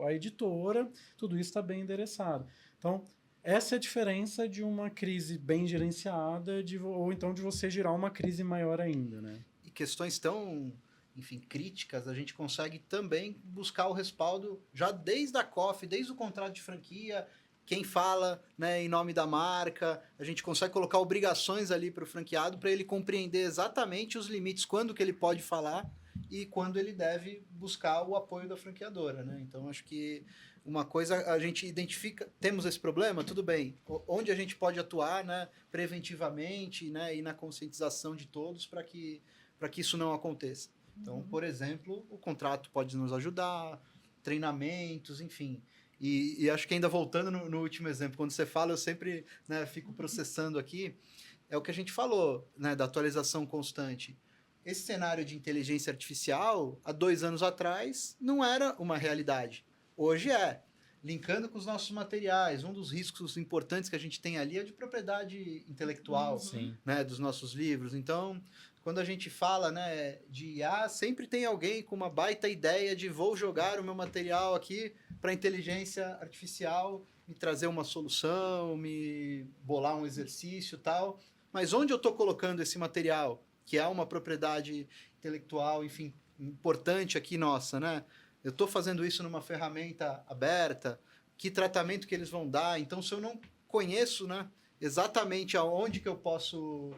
a editora, tudo isso está bem endereçado. Então, essa é a diferença de uma crise bem gerenciada ou então de você gerar uma crise maior ainda, né? E questões tão, enfim, críticas, a gente consegue também buscar o respaldo já desde a COF, desde o contrato de franquia, quem fala, né, em nome da marca, a gente consegue colocar obrigações ali para o franqueado para ele compreender exatamente os limites, quando que ele pode falar e quando ele deve buscar o apoio da franqueadora, né? Então, acho que uma coisa, a gente identifica, temos esse problema, tudo bem, onde a gente pode atuar, né, preventivamente, né, e na conscientização de todos para que isso não aconteça. Então, por exemplo, o contrato pode nos ajudar, treinamentos, enfim. E acho que ainda voltando no último exemplo, quando você fala, eu sempre, né, fico processando aqui, é o que a gente falou, né, da atualização constante. Esse cenário de inteligência artificial, há 2 anos atrás, não era uma realidade. Hoje é. Linkando com os nossos materiais, um dos riscos importantes que a gente tem ali é de propriedade intelectual, né, dos nossos livros. Então, quando a gente fala, né, de IA, sempre tem alguém com uma baita ideia de vou jogar o meu material aqui para a inteligência artificial me trazer uma solução, me bolar um exercício e tal. Mas onde eu estou colocando esse material, que é uma propriedade intelectual, enfim, importante aqui nossa, né? Eu estou fazendo isso numa ferramenta aberta, que tratamento que eles vão dar? Então, se eu não conheço, né, exatamente aonde que eu posso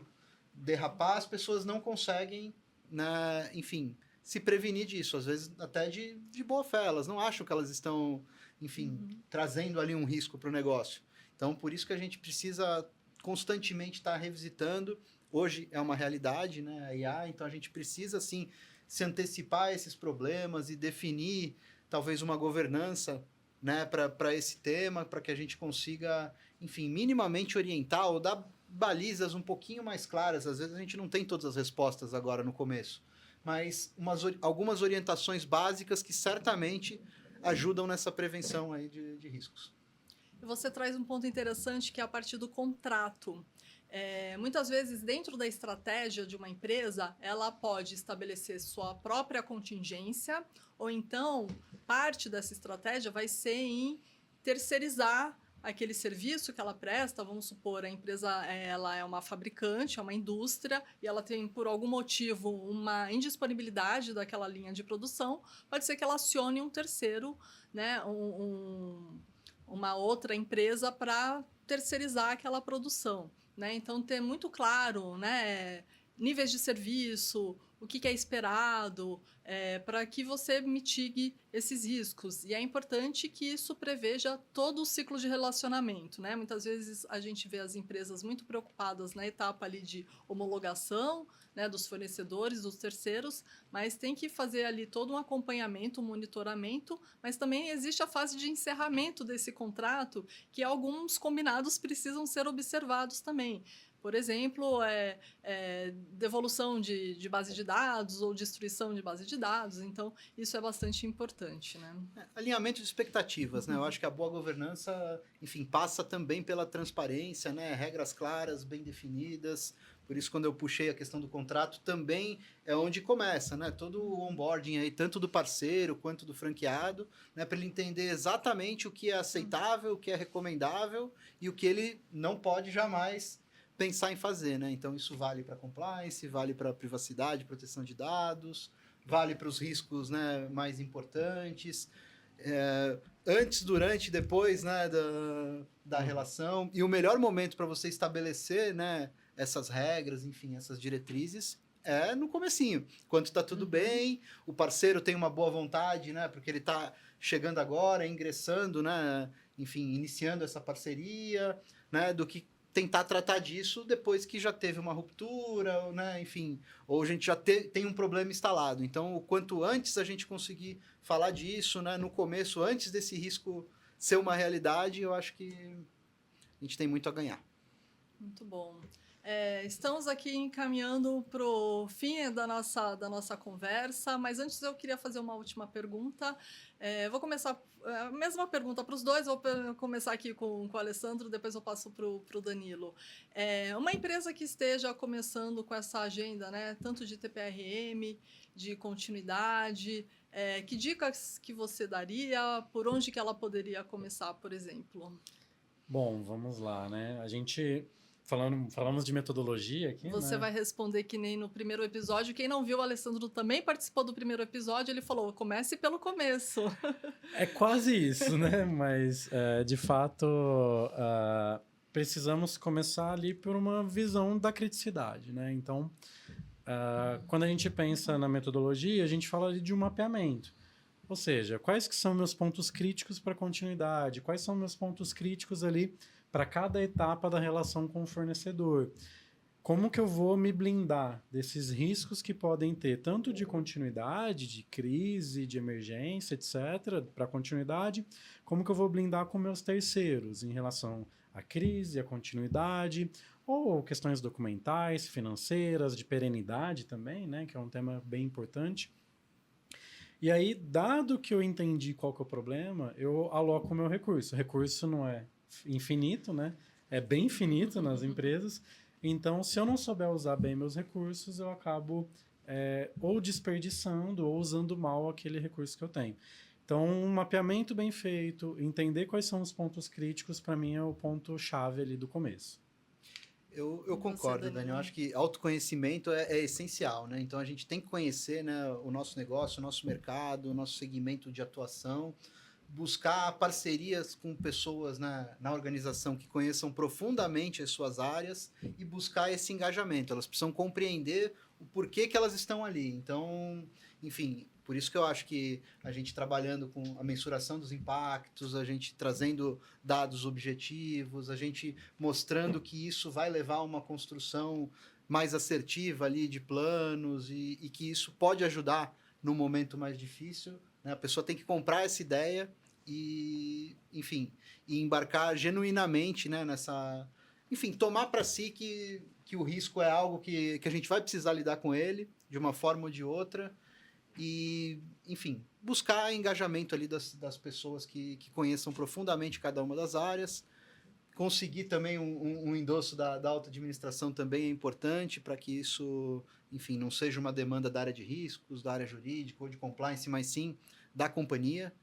derrapar, as pessoas não conseguem, né, enfim, se prevenir disso. Às vezes até de boa fé, elas não acham que elas estão, enfim, trazendo ali um risco para o negócio. Então, por isso que a gente precisa constantemente estar revisitando. Hoje é uma realidade, né, a IA, então a gente precisa, sim, se antecipar a esses problemas e definir, talvez, uma governança, né, para esse tema, para que a gente consiga, enfim, minimamente orientar ou dar balizas um pouquinho mais claras. Às vezes a gente não tem todas as respostas agora no começo, mas algumas orientações básicas que certamente ajudam nessa prevenção aí de riscos. Você traz um ponto interessante que é a partir do contrato. Muitas vezes, dentro da estratégia de uma empresa, ela pode estabelecer sua própria contingência, ou então, parte dessa estratégia vai ser em terceirizar aquele serviço que ela presta. Vamos supor, a empresa ela é uma fabricante, é uma indústria, e ela tem, por algum motivo, uma indisponibilidade daquela linha de produção, pode ser que ela acione um terceiro, né, uma outra empresa para terceirizar aquela produção. Né? Então, ter muito claro, né, níveis de serviço, o que é esperado, para que você mitigue esses riscos. E é importante que isso preveja todo o ciclo de relacionamento. Né? Muitas vezes a gente vê as empresas muito preocupadas na etapa ali de homologação, né, dos fornecedores, dos terceiros, mas tem que fazer ali todo um acompanhamento, um monitoramento, mas também existe a fase de encerramento desse contrato, que alguns combinados precisam ser observados também. por exemplo, devolução de base de dados ou destruição de base de dados. Então, isso é bastante importante, né? Alinhamento de expectativas, né? Eu acho que a boa governança, enfim, passa também pela transparência, né? Regras claras, bem definidas. Por isso, quando eu puxei a questão do contrato, também é onde começa, né? Todo o onboarding aí, tanto do parceiro quanto do franqueado, né? Para ele entender exatamente o que é aceitável, o que é recomendável e o que ele não pode jamais pensar em fazer, né? Então, isso vale para compliance, vale para privacidade, proteção de dados, vale para os riscos, né, mais importantes, antes, durante e depois, né, da relação. E o melhor momento para você estabelecer, né, essas regras, enfim, essas diretrizes, é no comecinho. Quando está tudo bem, o parceiro tem uma boa vontade, né, porque ele está chegando agora, ingressando, né, enfim, iniciando essa parceria, né, do que tentar tratar disso depois que já teve uma ruptura, né, enfim, ou a gente já tem um problema instalado. Então, o quanto antes a gente conseguir falar disso, né, no começo, antes desse risco ser uma realidade, eu acho que a gente tem muito a ganhar. Muito bom. Estamos aqui encaminhando para o fim da nossa conversa, mas antes eu queria fazer uma última pergunta. Vou começar a mesma pergunta para os dois, vou começar aqui com o Alessandro, depois eu passo para o Danilo. Uma empresa que esteja começando com essa agenda, né, tanto de TPRM, de continuidade, que dicas que você daria, por onde que ela poderia começar, por exemplo? Bom, vamos lá, né? A gente... Falamos de metodologia aqui, Você né? vai responder que nem no primeiro episódio. Quem não viu, o Alessandro também participou do primeiro episódio. Ele falou, comece pelo começo. É quase isso, né? Mas, de fato, precisamos começar ali por uma visão da criticidade, né? Então, quando a gente pensa na metodologia, a gente fala ali de um mapeamento. Ou seja, quais que são meus pontos críticos para continuidade? Quais são meus pontos críticos ali para cada etapa da relação com o fornecedor? Como que eu vou me blindar desses riscos que podem ter, tanto de continuidade, de crise, de emergência, etc., para continuidade, como que eu vou blindar com meus terceiros em relação à crise, à continuidade, ou questões documentais, financeiras, de perenidade também, né, que é um tema bem importante. E aí, dado que eu entendi qual que é o problema, eu aloco o meu recurso. O recurso não é infinito, né? É bem finito nas empresas. Então, se eu não souber usar bem meus recursos, eu acabo ou desperdiçando ou usando mal aquele recurso que eu tenho. Então, um mapeamento bem feito, entender quais são os pontos críticos, para mim é o ponto-chave ali do começo. Eu concordo, Daniel. Eu acho que autoconhecimento é essencial, né? Então a gente tem que conhecer, né, o nosso negócio, o nosso mercado, o nosso segmento de atuação, buscar parcerias com pessoas na organização que conheçam profundamente as suas áreas e buscar esse engajamento. Elas precisam compreender o porquê que elas estão ali. Então, enfim, por isso que eu acho que a gente trabalhando com a mensuração dos impactos, a gente trazendo dados objetivos, a gente mostrando que isso vai levar a uma construção mais assertiva ali de planos e que isso pode ajudar no momento mais difícil, né? A pessoa tem que comprar essa ideia e, enfim, e embarcar genuinamente, né, nessa... Enfim, tomar para si que o risco é algo que a gente vai precisar lidar com ele, de uma forma ou de outra, e, enfim, buscar engajamento ali das pessoas que conheçam profundamente cada uma das áreas. Conseguir também um endosso da alta administração também é importante para que isso, enfim, não seja uma demanda da área de riscos, da área jurídica ou de compliance, mas sim da companhia,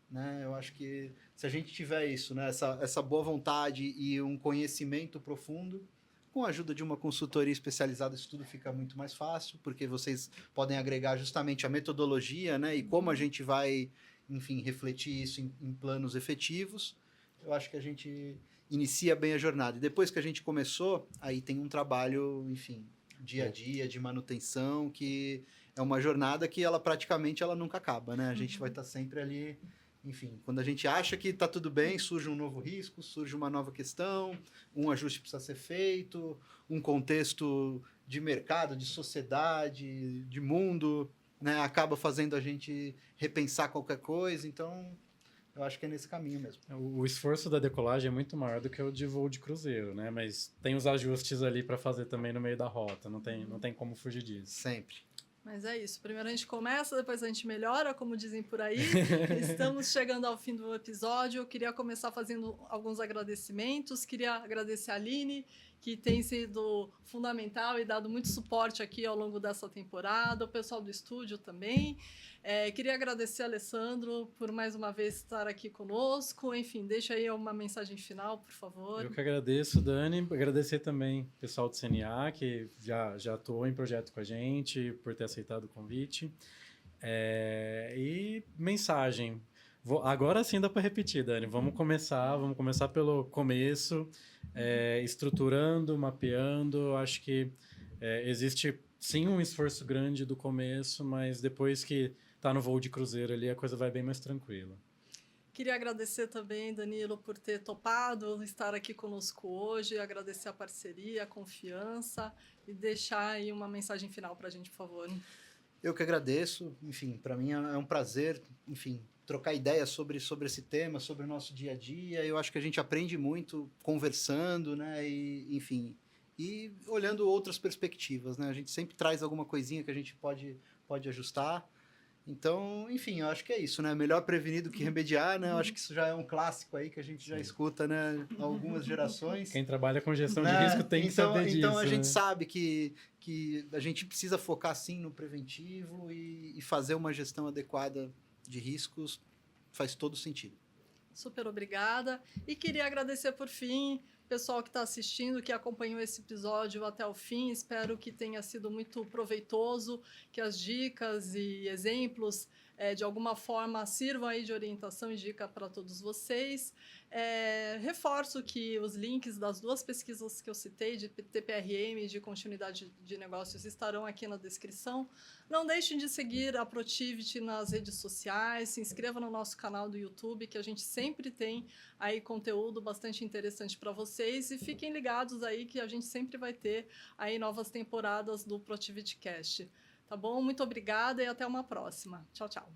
né? Eu acho que se a gente tiver isso, né, essa boa vontade e um conhecimento profundo, com a ajuda de uma consultoria especializada, isso tudo fica muito mais fácil, porque vocês podem agregar justamente a metodologia, né, e como a gente vai, enfim, refletir isso em planos efetivos. Eu acho que a gente inicia bem a jornada. E depois que a gente começou, aí tem um trabalho, enfim, dia a dia, de manutenção, que é uma jornada que ela praticamente ela nunca acaba, né? A gente vai estar sempre ali, enfim, quando a gente acha que está tudo bem, surge um novo risco, surge uma nova questão, um ajuste precisa ser feito, um contexto de mercado, de sociedade, de mundo, né, acaba fazendo a gente repensar qualquer coisa. Então, eu acho que é nesse caminho mesmo. O esforço da decolagem é muito maior do que o de voo de cruzeiro, né? Mas tem os ajustes ali para fazer também no meio da rota, não tem como fugir disso. Sempre. Mas é isso. Primeiro a gente começa, depois a gente melhora, como dizem por aí. Estamos chegando ao fim do episódio. Eu queria começar fazendo alguns agradecimentos. Queria agradecer a Aline, que tem sido fundamental e dado muito suporte aqui ao longo dessa temporada. O pessoal do estúdio também. Queria agradecer a Alessandro por mais uma vez estar aqui conosco. Enfim, deixa aí uma mensagem final, por favor. Eu que agradeço, Dani. Agradecer também o pessoal do CNA, que já atuou em projeto com a gente, por ter aceitado o convite. E mensagem. Agora sim dá para repetir, Dani. Vamos começar pelo começo, estruturando, mapeando. Acho que existe sim um esforço grande do começo, mas depois que está no voo de cruzeiro ali, a coisa vai bem mais tranquila. Queria agradecer também, Danilo, por ter topado estar aqui conosco hoje, agradecer a parceria, a confiança e deixar aí uma mensagem final para a gente, por favor. Eu que agradeço, enfim, para mim é um prazer, enfim, trocar ideias sobre esse tema, sobre o nosso dia a dia. Eu acho que a gente aprende muito conversando, né, e olhando outras perspectivas, né? A gente sempre traz alguma coisinha que a gente pode ajustar. Então, enfim, eu acho que é isso, né? Melhor prevenir do que remediar, né? Eu acho que isso já é um clássico aí que a gente já escuta, né? Há algumas gerações. Quem trabalha com gestão de risco tem que saber disso. Então a gente sabe que a gente precisa focar sim no preventivo e fazer uma gestão adequada de riscos faz todo sentido. Super obrigada. E queria agradecer por fim pessoal que está assistindo, que acompanhou esse episódio até o fim. Espero que tenha sido muito proveitoso, que as dicas e exemplos, de alguma forma, sirvam aí de orientação e dica para todos vocês. Reforço que os links das duas pesquisas que eu citei, de TPRM e de continuidade de negócios, estarão aqui na descrição. Não deixem de seguir a Protiviti nas redes sociais, se inscreva no nosso canal do YouTube, que a gente sempre tem aí conteúdo bastante interessante para vocês, e fiquem ligados aí que a gente sempre vai ter aí novas temporadas do Protiviti Cast. Tá bom? Muito obrigada e até uma próxima. Tchau, tchau.